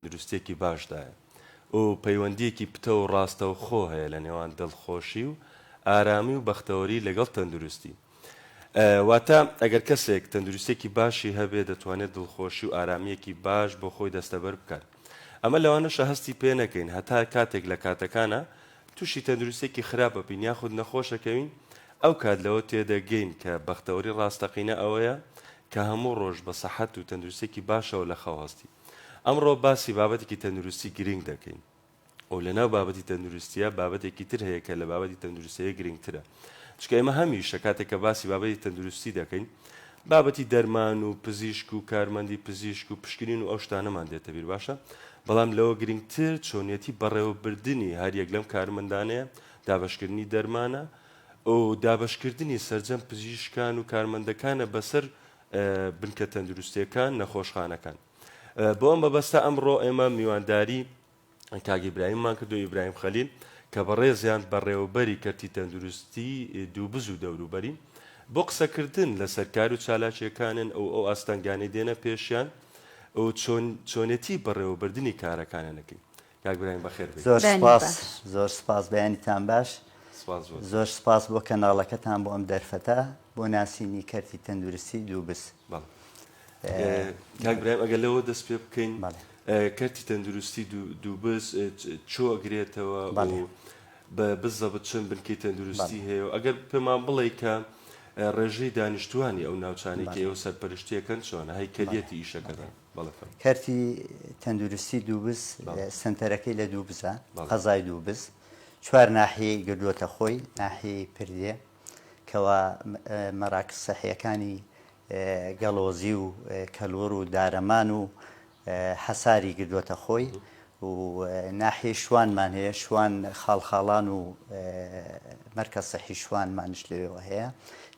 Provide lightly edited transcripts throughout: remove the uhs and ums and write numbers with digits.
دروستێکی باشدایە و پەیوەندیەکی پتە و ڕاستە و خۆ هەیە لە نێوان دڵخۆشی و ئارامی و بەختەوەری لەگەڵ تەندروستی. واتە ئەگەر کەسێک تەندروستێکی باشی هەبێ دەتوانێت دڵخۆشی و ئارامیەکی باش بۆ خۆی دەستەبەر بکات. ئەمە لەوانەشە هەستی پێ نەکەین هەتا کاتێک لە کاتەکانە تووشی تەندروستێکی خراپە بین یاخود نەخۆشەکەوین ئەو کات لەوە تێدەگەین کە بەختەوەری ڕاستەقینە ئەوەیە کە هەموو ڕۆژ بە سەحەت و تەندروستێکی باشەوە لە خەواستی. ئەمڕۆ باسی بابەتێکی تەندروستی گرنگ دەکەین و لەناو بابەتی تەندروستیە بابەتێکی تر هەیە کە لە بابەتی تەندروستیە گرنگترە. چکە ئێمە هەمیشە کاتێککە باسی بابەتی تەندروستی دەکەین بابەتی دەرمان و پزیشک و کارمەندی پزیشک و پشکنین و ئەو شتانەمان دێتە بیر باشە، بەڵام لەوە گرنگتر چۆنیەتی بەڕێوەبردننی هەر یەک لەم کارمەندانەیە دابشکردنی دەرمانە و دابشکردنی سەرجەم پزیشکان و کارمەندەکانە بەسەر بنکە تەندروستیەکان نەخۆشخانەکان. بۆ ئەم بەبەستە ئەمڕۆ ئێمە میوانداری کاک ئیبراهیممان کردو ئیبراهیم خەلیل کە بەڕێزیان بەڕێوەبەری کەرتی تەندروستی دووبز و دەوروبەرین بۆ قسەکردن لەسەر کار و چالاکیەکانن ئەو ئاستانگانی دێنە پێشیان و چۆنێتی بەڕێوەبردننی کارەکانە نەکەین. کاک ئیبراهیم بەخێر بێت. زۆر سپاس بەیانیتان باش. زۆر سپاس بۆ کەناڵەکەتان بۆ ئەم دەرفەتە بۆ ناسینی کەرتی تەندروستی دووبز. کاک ئیبراهیم ئەگەر لەوە دەست پێ بکەین کەرتی تەندروستی دووبز چۆ ئەگرێتەوە بزەبت چەند بنکەی تەندروستی هەیە و ئەگەر پێمان بڵێ کە ڕێژەی دانیشتوانی ئەو ناوچانێکی ئێوە سەرپەرشتیەکەن چۆنە هەیکەلیەتی ئیشەکەدان. کەرتی تەندروستی دووبز سنتەرەکەی لە دووبزە قەزای دووبز 4 ناحیەی گردووەتە خۆی ناحیەی پردێ کەوا مەراکز سەحیەکانی گەڵۆزی و کەلوەر و دارەمان و حەساری گردووەتە خۆی و ناحیە شوانمان هەیە شوان خاڵخاڵان و مەرکەز سەحی شوانمانش لەوێەوە هەیە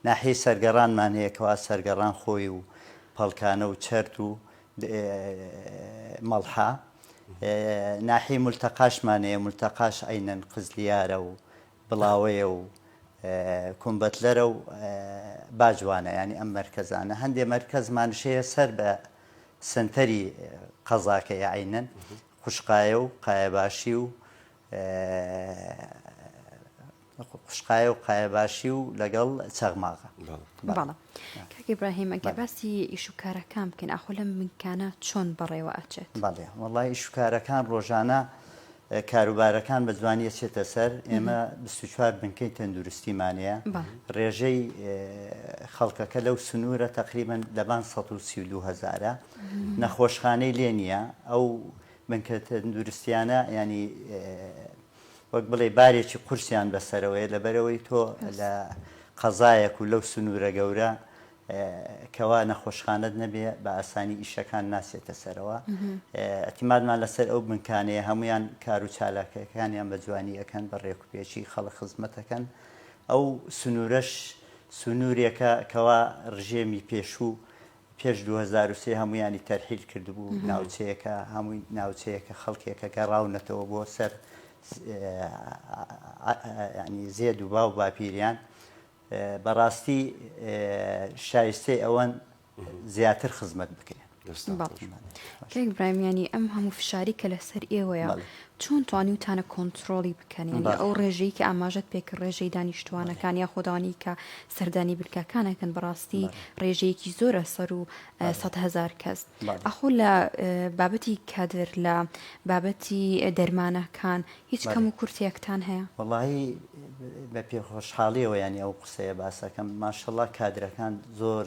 ناحیە سەرگەڕانمان هەیە کەوا سەرگەڕان خۆی و پەڵکانە و چەرت و مەڵحا ناحیە مولتەقاشمان هەیە مولتەقاش عینەن قزلیارە و بڵاوەیە و کومبەتلەرە و باجوانە ینی ئەم مەرکەزانە هەندێک مەرکەزمانش هەیە سەر بە سنتەری قەزاکەیە عینەن خوشقایە و قایەباشی و خوشقایە و قایەباشی و لەگەڵ چەغماغە. بەڵێ کاک ئیبراهیم ئەگەر باسی ئیش و کارەکان بکەین ئاخۆ لەم بنکانە چۆن بەڕێوە ئەچێت؟ بەڵێ وەڵای ئیش و کارەکان ڕۆژانە کاروبارەکان بە جوانی ئەچێتە سەر ئێمە 24 بنکەی تەندروستیمانەیە ڕێژەی خەڵکەکە لەو سنوورە تقریبا لەبان 132,000 نەخۆشخانەی لێ نییە ئەو بنکە تەندروستیانە ینی وەک بڵێ بارێکی قورسیان بەسەرەوەی لەبەرەوەی تۆ لە قەزایەک و لەو سنوورە گەورە کەوا نەخۆشخانەت نەبێ بە ئاسانی ئیشەکان ناسێتە سەرەوە ئەتیمادمان لەسەر ئەو بنکانەیە هەمویان کار و چالاکەکانیان بە جوانی ئەەکەن بە ڕێکوپێکی خەڵک خزمەتەکەن ئەو سنوورەش سنوورێکە کەوا ڕژێمی پێشوو پێش 2003 هەمویانی تەرحیل کردبوو ناوچەیەکە هەمووی ناوچەیەکە خەڵکێکە گەڕاونەتەوە بۆ سەر ینی زێد و باو باپیریان بەڕاستی شایستەی ئەوەن زیاتر خزمەت بکرێن. کاک ئیبراهیم ئەم هەموو فشاری کە لەسەر ئێوەیە چۆن توانیوتانە کۆنتترۆلی بکەن ئەو ڕێژەی کە ئاماژەت پێک ڕێژەی دانیشتوانەکان یا خۆدانی کە سەردانی بنکەکانەکەن بەڕاستی ڕێژەیەکی زۆرە سەر و 100,000 کەس ئەخۆ لە بابەتی کادر لە بابەتی دەرمانەکان هیچ کەم و کورتێکتان هەیە؟ وەڵاهی بە پێخۆشحاڵیەوە ینی ئەو قسەیە باسەکەم ماشەڵڵا کادرەکان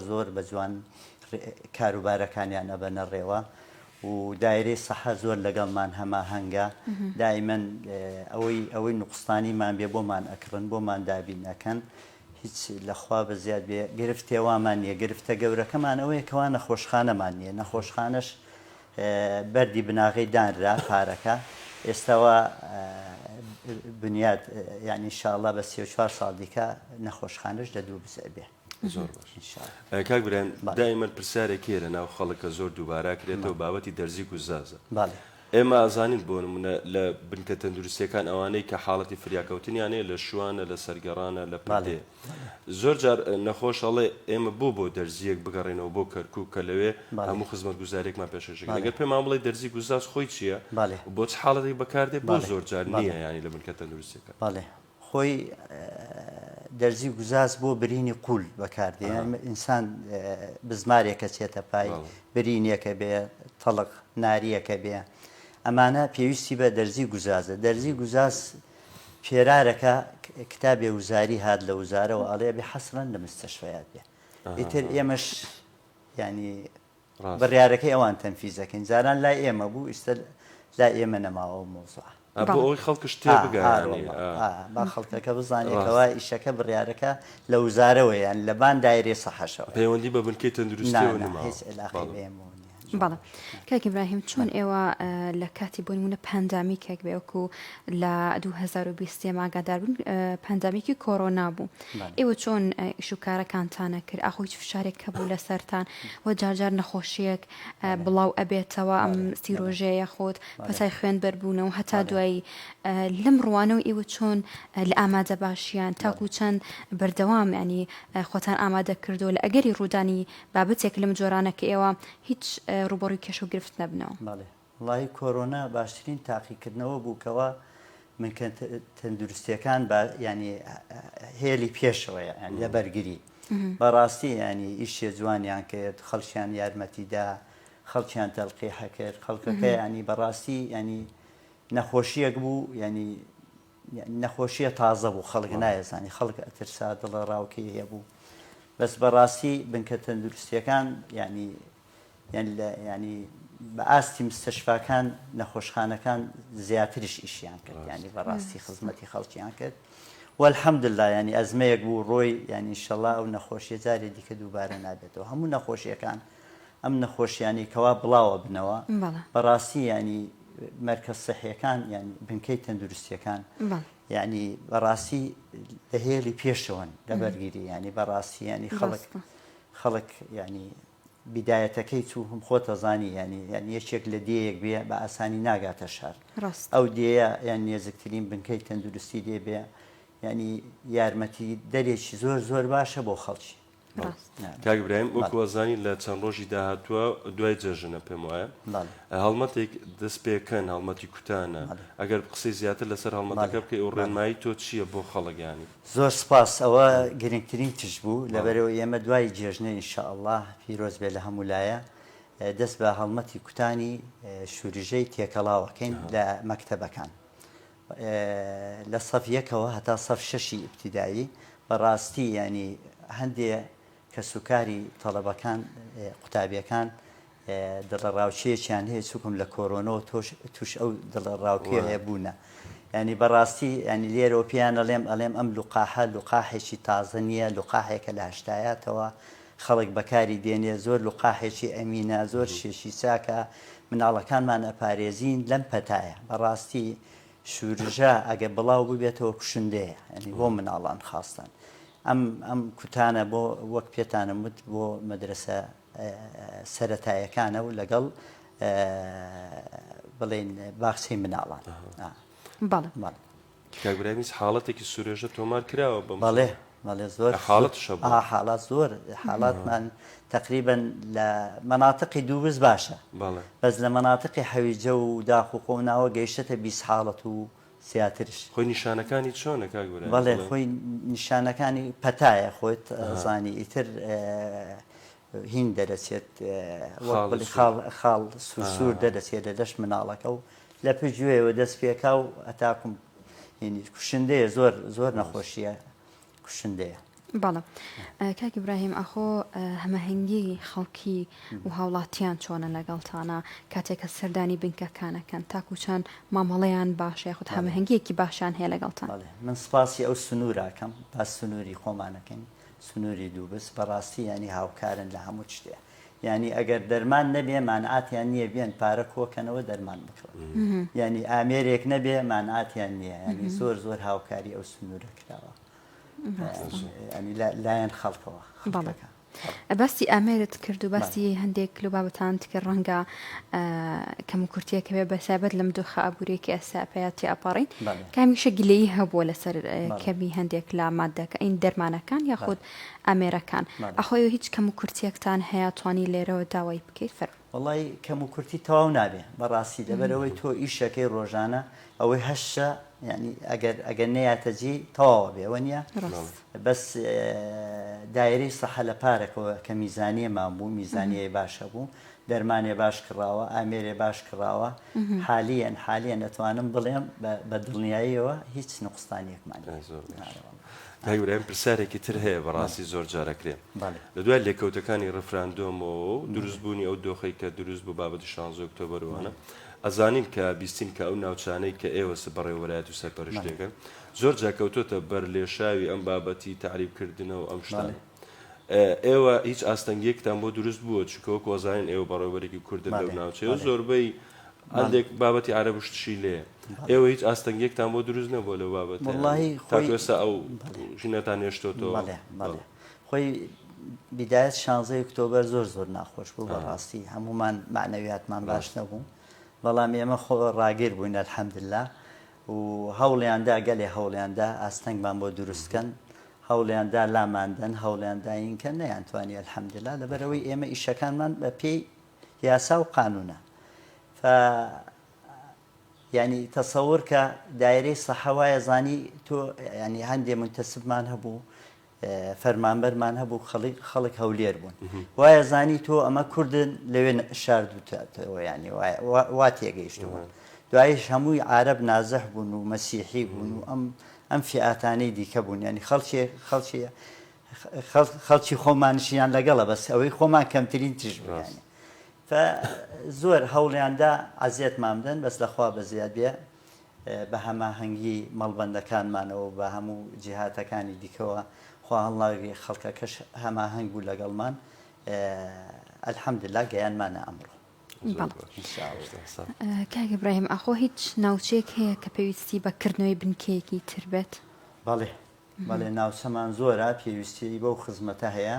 زۆر بە جوان کاروبارەکانیان ئەبەنە ڕێوە و دایرەی سەحە زۆر لەگەڵمان هەماهەنگە دائیمەن ئەوەی نوقستانیمان بێ بۆمان ئەکڕن بۆمان دابینەکەن هیچ لەخوا بە زیاد بێ گرفتێوامان نییە گرفتە گەورەکەمان ئەوەیە کەوا نەخۆشخانەمان نییە نەخۆشخانەش بەردی بناغی دانرا پارەکە ئێستاوە بنیاد یعنی ئینشاءڵڵا بە 34 ساڵ دیکە نەخۆشخانەش دەدوو بزە بێ. زۆر باش کاک ئیبراهیم دائیمەن پرسیارێکی لە ناو خەڵکە زۆر دووبارە کرێتەوە بابەتی دەرزی و زازە ئێمە ئازانین بۆ نمونە لە بنکە تەندروستیەکان ئەوانەی کە حاڵەتی فریاکەوتنیانەیە لە شوانە لە سەرگەڕانە لە پەردێ زۆر جار نەخۆشەڵێ ئێمە بۆ دەرزیەک بگەڕێنەوە بۆ کەرکووک کە لەوێ هەموو خزمەت گوزارێکمان پێشەژێت لەگەر پێمان بڵێ دەرزی گوزاز خۆی چییە بۆ چ حاڵەتی بەکاردێ بۆ زۆر جار نییە ینی لە بنکە تەندروستیەکە بەڵێ خۆی دەرزی گوزاز بۆ برینی قول بەکاردێ ئینسان بزمارێکە چێتە پای برینیەکە بێ تەڵق ناریەکە بێ ئەمانە پێویستی بە دەرزی گوزازە دەرزی گوزاز پێرارەکە کتابێ وزاری هات لە وزارەوە ئەڵێ بێ حەسرەن لە مستەشفیات بێ ئیتر ئێمەش ینی بڕیارەکەی ئەوان تەنفیزەکەین زاران لای ئێمە بوو ئێستا لای ئێمە نەماوە مۆزوع بۆ ئەوی خەڵکش تێ بگەڕێ با خەڵکەکە بزانێتەوە ئیشەکە بڕیارەکە لە وزارەوە یان لەبان دایرێ سەحەشەوە پەیوەندی بە بنکەی تەندروستیەوە نەما هیچ علاقەی بێمەوە بەڵێ کاک ئیبراهیم چۆن ئێوە لە کاتی بۆ نمونە پەندامیکێک بێ وەکو لە 2020 ئاگادار بوون پەندامیکی کۆڕۆنا بوو ئێوە چۆن ئیش و کارەکانتانە کرد ئاخۆ هیچ فشارێک کە بوو لە سەرتان وە جارجار نەخۆشیەک بڵاو ئەبێتەوە ئەم سیرۆژەیە خۆت پەسای خوێن بەربوونەوە هەتا دوایی لەم ڕوانەوە ئێوە چۆن لە ئامادە باشیان تاکو چەند بەردەوام ینی خۆتان ئامادە کردو لە ئەگەری ڕوودانی بابەتێک لەم جۆرانە کە ئێوە هیچ ڕوبەڕووی کێش و گرفت نەبنەوە وڵی کۆرۆنا باشترین تاقیکردنەوە بووکەوە من تەندروستیەکان ینی هێلی پێشەوەیە لە بەرگری بەڕاستی ینی ئیشێ جوانیان کرد خەڵکیان یارمەتیدا خەڵکیان تەلقی حەکرد خەڵکەکە ینی بەڕاستی ینی نەخۆشیەک بوو ینی نەخۆشیە تازە بوو خەڵک نایەزانی خەڵک ئەترسا دڵە ڕاوکەی هەبوو بەس بەڕاستی بنکە تەندروستیەکان ینی بە ئاستی مستەشفاکان نەخۆشخانەکان زیاتریش ئیشیان کرد ینی بەڕاستی خزمەتی خەڵکیان کرد والحەمدلله ینی ئەزمەیەک بوو ڕۆی ینی ئینشەڵا ئەو نەخۆشیە جارێ دیکە دووبارە نابێتەوە هەموو نەخۆشیەکان ئەم نەخۆشیانی کەوا بڵاوە بنەوە بەڕاستی ینی مەرکەز سەحیەکان یان بنکەی تەندروستیەکان ینی بەڕاستی لە هێلی پێشەوەن لە بەرگری ینی بەڕاستی ینی خەڵک ینی بیدایەتەکەی چوو هەم خۆتە زانی ینی یەکێک لە دێیەک بێ بە ئاسانی ناگاتە شار ئەو دێە یان نێزەکترین بنکەی تەندروستی دێ بێ ینی یارمەتی دەرێکی زۆر زۆر باشە بۆ خەڵکی کاک ئیبراهیم وەکوەزانی لە چەند ڕۆژی داهاتووە دوای جەژنە پێم وایە هەڵمەتێک دەست پێکەن هەڵمەتی کوتانە ئەگەر قسەی زیاتر لەسەر هەڵمەتەکە بکەی ئەو ڕێنمایی تۆ چییە بۆ خەڵکیانی زۆر سپاس ئەوە گرنگترین تش بوو لەبەرەوە ئێمە دوای جێژنە ئینشاءالله پیرۆز بێ لە هەمولایە دەست بە هەڵمەتی کوتانی شوریژەی تێکەڵاوەکەین لە مەکتەبەکان لە سەف یەکەوە هەتا سەف شەشی ئیبتیدایی بەڕاستی ینی هەندێ کە سوکاری تەڵەبەکان قوتابیەکان دڵەڕاوچەیەکیان هەیە چووکم لە کۆرۆنەوە توش ئەو دڵەڕاوکێ هەیەبوونە ینی بەڕاستی ینی لێرەوە پیان ئەڵێم ئەم لوقاحە لوقاحێکی تازە نییە لوقاحێکە لە هەشتایەتەوە خەڵک بەکاری دێنێ زۆر لوقاحێکی ئەمینە زۆر شێشی چاکە مناڵەکانمان ئەپارێزین لەم پەتایە بەڕاستی شوورژە ئەگە بڵاو ببێتەوە کوشندەیە ینی بۆ مناڵان خاستن ئەم کوتانە بۆ وەک پێتانم وت بۆ مەدرسە سەرەتایەکانە و لەگەڵ بڵێن باخچەی مناڵان کاگرایمیز حاڵەتێکی سوورێژە تۆمار کراوە بەڵێ زۆر حاڵات زۆر حاڵاتمان تقریبن لە مەناتقی دووبز باشە بەس لە مەناتقی حەویجە و داخوقۆ و ناوە گەیشتە 20 حاڵەت و زیاترش خۆی نیشانەکانی چۆنە کاگورە بەڵێ خۆی نیشانەکانی پەتایە خۆیت زانی ئیتر هین دەرەچێت خاڵ سوور دەرەچێت لە دەشت مناڵەکە و لە پژوێەوە دەست پێکا و ئەتاکم کوشندەیە زۆر زۆر نەخۆشیە کوشندەیە بەڵێ کاک ئیبراهیم ئەخۆ هەمەهەنگی خەڵکی و هاوڵاتیان چۆنە لەگەڵتانە کاتێکە سەردانی بنکەکانەکەن تاکو چەند مامەڵەیان باشە خودت هەمەهەنگیەکی باشیان هەیە لەگەڵتان من سپاسی ئەو سنووراکەم با سنووری خۆمانەکەین سنووری دووبست بەڕاستی ینی هاوکارن لە هەموو شتێ ینی ئەگەر دەرمان نەبێ مانعاتیان نییە بێن پارە کۆکەنەوە دەرمان بکڕن ینی ئامێرێک نەبێ مانعاتیان نییە ینی زۆر زۆر هاوکاری ئەو سنوورە کراوە لایەن خەڵکەوە باسی ئامێرت کرد و باسی هەندێک لە بابەتان کە ڕەنگە کەم و کورتیەکە بێ بەسابەت لەم دوو خەئابوورێکی ئەساپەتی ئەپەڕین کامیشە گلەیی هەبووە لەسەر کەمی هەندێک لە مادەکە ئین دەرمانەکان یاخود ئامێرەکان ئەخۆی هیچ کەم و کورتیەکتان هەیە توانی لێرەوە داوای بکەیت فەر وڵی کەم و کورتی تەواو نابێ بەڕاستی لەبەرەوەی تۆ ئیشەکەی ڕۆژانە ئەوەی هەشە ینی ئەگەر نەیاتەجی تەواوە بێەوە نیە بەس دایرەی سەحە لە پارێکەوە کە میزانیەمان بوو میزانیەی باشە بوو دەرمانێ باش کراوە ئامێرێ باش کراوە حالیان دەتوانم بڵێم بە دڵنیاییەوە هیچ نقصستانیەکمان هاورایم پرسیارێکی تر هەیە بەڕاستی زۆر جارەکرێ لە دوای لێکەوتەکانی ڕفراندۆمەوە دروستبوونی ئەو دۆخەی کە دروست بوو بابەتی 16 ئۆکتۆبەرەوەوانە ئەزانین کە بیستین کە ئەو ناوچانەی کە ئێوە بەڕێوەبەرایەت و سەرپەرشتێکن زۆر جاکەوتۆتە بەر لێشاوی ئەم بابەتی تعریبکردنەوە ئەم شتان ئێوە هیچ ئاستەنگێکتان بۆ دروست بووە چکەوە کۆزانین ئێوە بەڕێوەبەرێکی کوردن لەو ناوچەیە زۆربەی هەندێک بابەتی عەرەبشتشی لێ ئێوە هیچ ئاستەنگێکتان بۆ دروست نەبووە لەو بابەت تاکوێستا ئەو ژینەتان هێشتۆتەوە خۆی بیدایەت 16 ئۆکتۆبەر زۆر ناخۆش بوو بەڕاستی هەمومان معنەویاتمان باش نەبوو بەڵام ئێمە خۆ ڕاگیر بووین الحەمدلله و هەوڵیاندا گەلێ هەوڵیاندا ئاستەنگمان بۆ دروستکەن هەوڵیاندا لاماندن هەوڵیاندا اینکە نەیانتوانی الحەمدلله لەبەرەوەی ئێمە ئیشەکانمان بە پێی یاسا و قانونە ینی تەسەور کە دایرەی سەحەوایە زانی تۆ ینی هەندێ منتەسبمان هەبوو فەرمانبەرمان هەبوو خەڵک هەولێر بوون وایە زانی تۆ ئەمە کوردن لەوێ شاردوتەوە ینی وا تێگەیشتەوە دوایش هەمووی عارەب نازەح بوون و مەسیحی بوون و ئەم فئاتانەی دیکە بوون ینی خەڵکی خۆمانشیان لەگەڵە بەس ئەوەی خۆمان کەمترین تژ بوویانی زۆر هەوڵیاندا عەزیەتمان بدەن بەس لەخوا بە زیاد بێ بە هەماهەنگی مەڵبەندەکانمانەوە بە هەموو جیهاتەکانی دیکەوە خوا هەڵناگری خەڵکەکەش هەماهەنگ بوو لەگەڵمان الحەمدلله گەیانمانە ئەمڕۆ کاک ئیبراهیم ئەخۆ هیچ ناوچەیەک هەیە کە پێویستی بەکردنەوەی بنکەیەکی تر بێت بەڵێ ناوچەمان زۆرە پێویستی بەو خزمەتە هەیە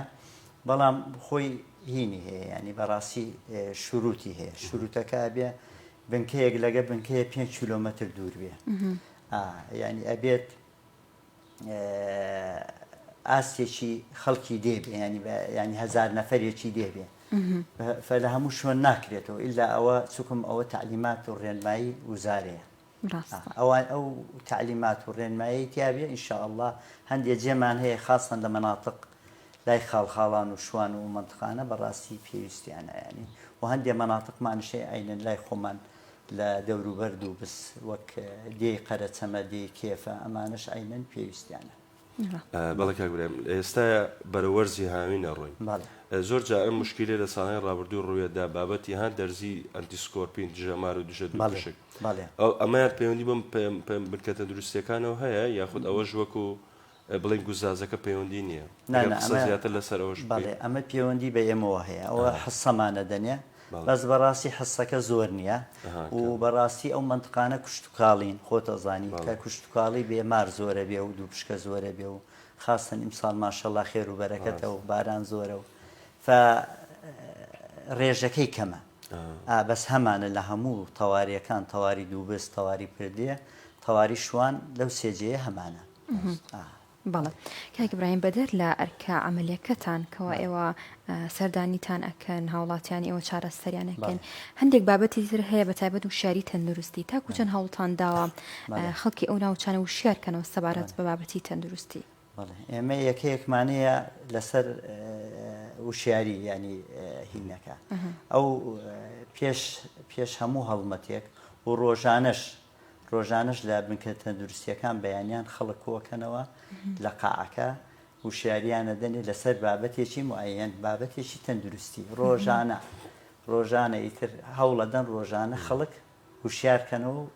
بەڵام خۆی هینی هەیە ینی بەڕاستی شروعی هەیە شروعەکە بێ بنکەیەک لەگە بنکەیە 5 کیلۆمەتر دوور بێ ینی ئەبێت ئاستێکی خەڵکی دێبێ ینی 1000 نەفەرێکی دێبێ لە هەموو شوێن ناکرێتەوە ئللا ئەوە چکم ئەوە تعلیمات و ڕێنمایی وزارەیە ئەو تعلیمات و ڕێنمایی تیاابێ ئینشاءله هەندێک جێمان هەیە خاصن لە مەناطق لای خاڵخاڵان و شوان و منطقانە بەڕاستی پێویستیانە ینی و هەندێک مەناطقمانشێ ئەینن لای خۆمان لە دەوروبەرد و بس وەک دێی قەرەچەمە دێی کێفە ئەمانش ئەینن پێویستیانە بەڵێ کاگورێم ئێستا بەرەوەرزی هاوینە ڕۆین زۆر جا ئەم مشکلێ لە ساڵی ڕابردوو ڕوویەدا بابەتی هەند دەرزی ئەنتیسکۆرپین ژەمار و دژە دووشک ئەمەیان پەیوەندی بم بنکەتە دروستیەکانەوە هەیە یاخود ئەوەش وەکو بڵین گوزازەکە پەیوەندی نییە زیاتر لەسەر ئەوش ئەمە پەیوەندی بە ئێمەوە هەیە ئەوە حسەمانە دەنێ بەس بەڕاستی حسەکە زۆر نییە و بەڕاستی ئەو منطقانە کوشتتوکاڵین خۆتەزانی کە کوشتتوکاڵی بێمار زۆرە بێ و دوو پشکە زۆرە بێ و خاستن ئیمساڵ ماشەڵڵا خێر و بەرەکەتەوە و باران زۆرە و ڕێژەکەی کەمە بەس هەمانە لە هەموو تەواریەکان تەواری دووبست تەواری پردیە تەواری شوان لەو سێجەیە هەمانە بەڵێ کاک ئیبراهیم بەدەر لە ئەرکە عملیەکەتان کەوا ئێوە سەردانیتان ئەکەن هاوڵاتیان ئێوە چارەسەریانەکەن هەندێک بابەتی تر هەیە بە تایبەت و شاری تەندروستی تاکو چەند هەوڵتان داوە خەڵکی ئەو ناوچانە و شیارکەنەوە سەبارەت بە بابەتی تەندروستی ئێمە یەکەیەکمانەیە لەسەر وشیاری ینی هینەکە ئەو پێش هەموو هەڵمەتێک و ڕۆژانش لە بنکە تەندروستیەکان بەیانیان خەڵک کۆکەنەوە لە قاعەکە وشیاریانە دەنێ لەسەر بابەتێکی معەن بابەتێکی تەندروستی ڕۆژانە ئیتر هەوڵەدەن ڕۆژانە خەڵک وشیارکەنەوە و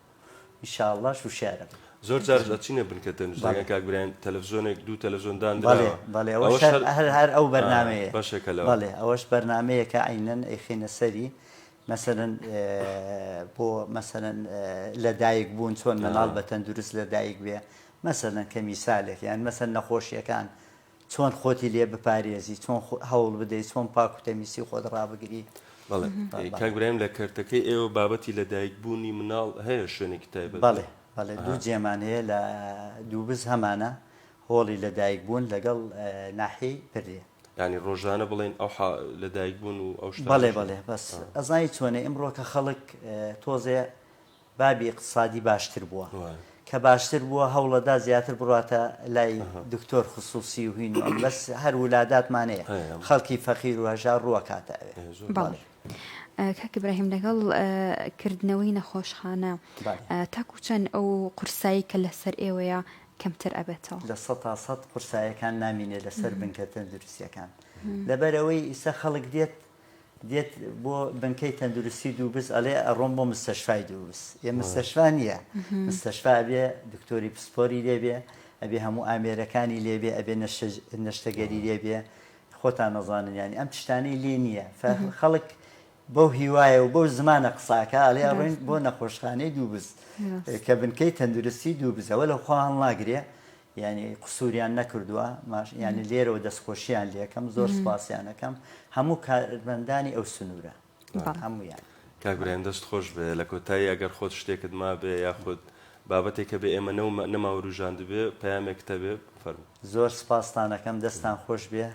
ئینشاءڵڵاش وشیارە زۆر جار دەچینە بنکە تەندروستیەکان کاکبرایان تەلەڤیزۆنێک دوو تەلەڤیزۆندان بەڵێ هەر ئەو بەرنامەیە بەڵێ ئەوەش بەرنمەیەکە عینەن ئەیخینە سەری مثلەن بۆ مثلەن لە دایک بوون چۆن مەناڵ بە تەندروست لە دایک بێ مثلەن کە میسالێک یان مەسەن نەخۆشیەکان چۆن خۆتی لێ بپارێزی چۆن هەوڵ بدەیت چۆن پاک و تەمیسی خۆت ڕابگری. بەڵێ کاکبراهیم لە کەرتەکەی ئێوە بابەتی لەدایکبوونی مناڵ هەیە شوێنێکی تایبەت؟ بەڵێ دوو جێمان هەیە لە دووبز هەمانە هۆڵی لەدایکبوون لەگەڵ ناحیەی پردێ. ینی ڕۆژانە بڵێن ئەو لەدایکبوون و ئەو شتە. بەڵێ بەس ئەزانی چۆنێ ئەمڕۆ کە خەڵک تۆزێ بابی اقتصادی باشتر بووە کە باشتر بووە هەوڵەدا زیاتر بڕاتە لای دکتۆر خصوصی و هین بەس هەر ولاداتمانەیە خەڵکی فەقیر و هەژار ڕووە کاتەوێ. کاک ئیبراهیم لەگەڵ کردنەوەی نەخۆشخانە تاکو چەند ئەو قورسایی کە لەسەر ئێوەیە کەمتر ئەبێتەوە؟ لە 100 قورسایەکان نامینێ لەسەر بنکە تەندروستیەکان لەبەرەوەی ئیسا خەڵک دێت بۆ بنکەی تەندروستی دووبز ئەڵێ ئەڕۆم بۆ مستەشفای دووبز. یە مستەشفا نییە، مستەشفا ئەبێ دکتۆری پسپۆری لێبێ، ئەبێ هەموو ئامێرەکانی لێبێ، ئەبێ نەشتەگەری لێبێ. خۆتان نەزانن ینی ئەم تشتانەی لێ نییە. خەڵک بەو هیوایە و بەو زمانە قساکە ئەڵێ ئەڕۆین بۆ نەخۆشخانەی دووبز کە بنکەی تەندروستی دووبزەوە لە خوا هەڵناگرێ. ینی قسووریان نەکردووە ینی لێرەوە دەستخۆشییان لێکەم زۆر سپاسیانەکەم هەموو کارمەندانی ئەو سنوورە هەمویان. کاکبراهیم دەست خۆش بێ لە کۆتایی ئەگەر خۆت شتێکت ما بێ یاخود بابەتێکە بێ ئێمە نەماوروژاند بێ پەیامێکتە بێ فەرموو. زۆر سپاستانەکەم دەستان خۆش بێ